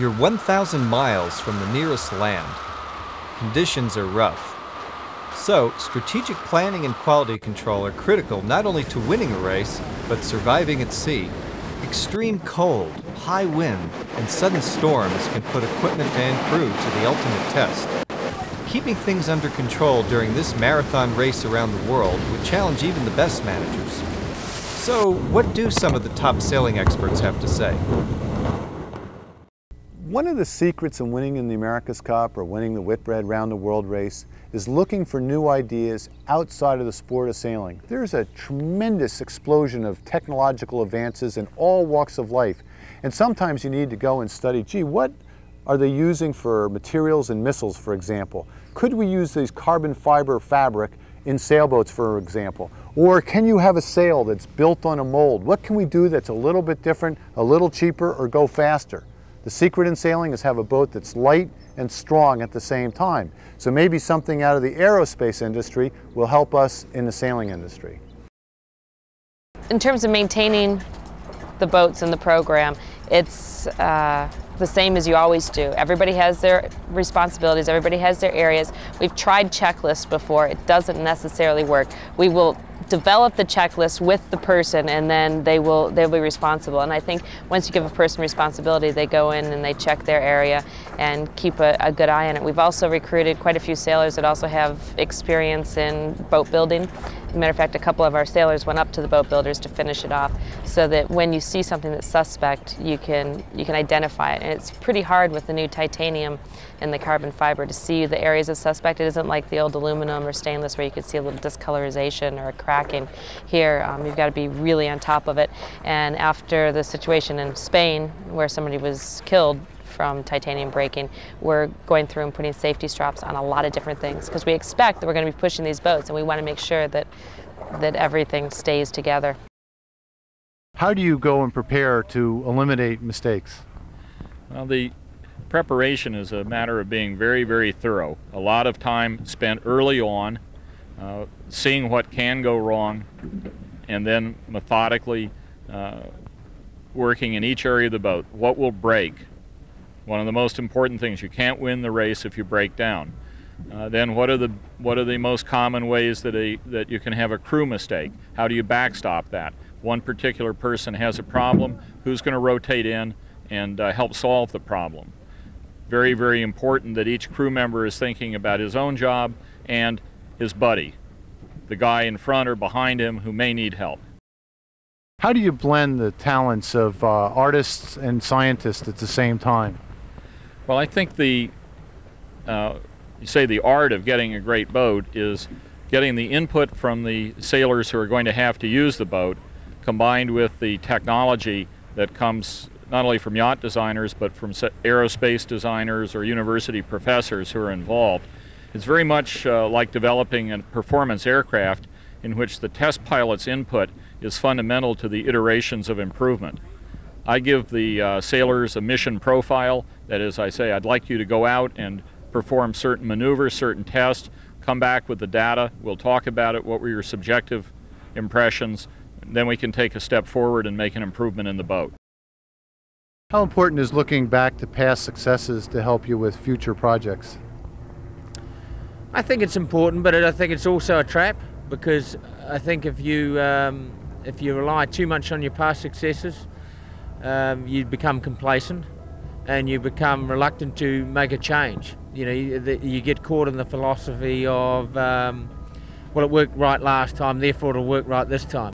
You're 1,000 miles from the nearest land. Conditions are rough. So, strategic planning and quality control are critical not only to winning a race, but surviving at sea. Extreme cold, high wind, and sudden storms can put equipment and crew to the ultimate test. Keeping things under control during this marathon race around the world would challenge even the best managers. So, what do some of the top sailing experts have to say? One of the secrets in winning in the America's Cup or winning the Whitbread Round the World race is looking for new ideas outside of the sport of sailing. There's a tremendous explosion of technological advances in all walks of life. And sometimes you need to go and study, gee, what are they using for materials in missiles, for example? Could we use these carbon fiber fabric in sailboats, for example? Or can you have a sail that's built on a mold? What can we do that's a little bit different, a little cheaper, or go faster? The secret in sailing is have a boat that's light and strong at the same time. So maybe something out of the aerospace industry will help us in the sailing industry. In terms of maintaining the boats and the program, it's the same as you always do. Everybody has their responsibilities, everybody has their areas. We've tried checklists before. It doesn't necessarily work. We will develop the checklist with the person, and then they'll be responsible. And I think once you give a person responsibility, they go in and they check their area and keep a good eye on it. We've also recruited quite a few sailors that also have experience in boat building. As a matter of fact, a couple of our sailors went up to the boat builders to finish it off, so that when you see something that's suspect, you can identify it. And it's pretty hard with the new titanium and the carbon fiber to see the areas of suspect. It isn't like the old aluminum or stainless where you could see a little discolorization or a cracking. Here, you've got to be really on top of it. And after the situation in Spain, where somebody was killed from titanium breaking, we're going through and putting safety straps on a lot of different things, because we expect that we're going to be pushing these boats, and we want to make sure that everything stays together. How do you go and prepare to eliminate mistakes? Well, the preparation is a matter of being very, very thorough. A lot of time spent early on seeing what can go wrong, and then methodically working in each area of the boat. What will break? One of the most important things, you can't win the race if you break down. Then what are the most common ways that you can have a crew mistake? How do you backstop that? One particular person has a problem, who's going to rotate in and help solve the problem? Very, very important that each crew member is thinking about his own job and his buddy, the guy in front or behind him who may need help. How do you blend the talents of artists and scientists at the same time? Well, I think the art of getting a great boat is getting the input from the sailors who are going to have to use the boat, combined with the technology that comes not only from yacht designers, but from aerospace designers or university professors who are involved. It's very much like developing a performance aircraft in which the test pilot's input is fundamental to the iterations of improvement. I give the sailors a mission profile. That is, I say, I'd like you to go out and perform certain maneuvers, certain tests, come back with the data, we'll talk about it, what were your subjective impressions, and then we can take a step forward and make an improvement in the boat. How important is looking back to past successes to help you with future projects? I think it's important, but I think it's also a trap, because I think if you rely too much on your past successes, you become complacent and you become reluctant to make a change. You know, you get caught in the philosophy of, well, it worked right last time, therefore it'll work right this time.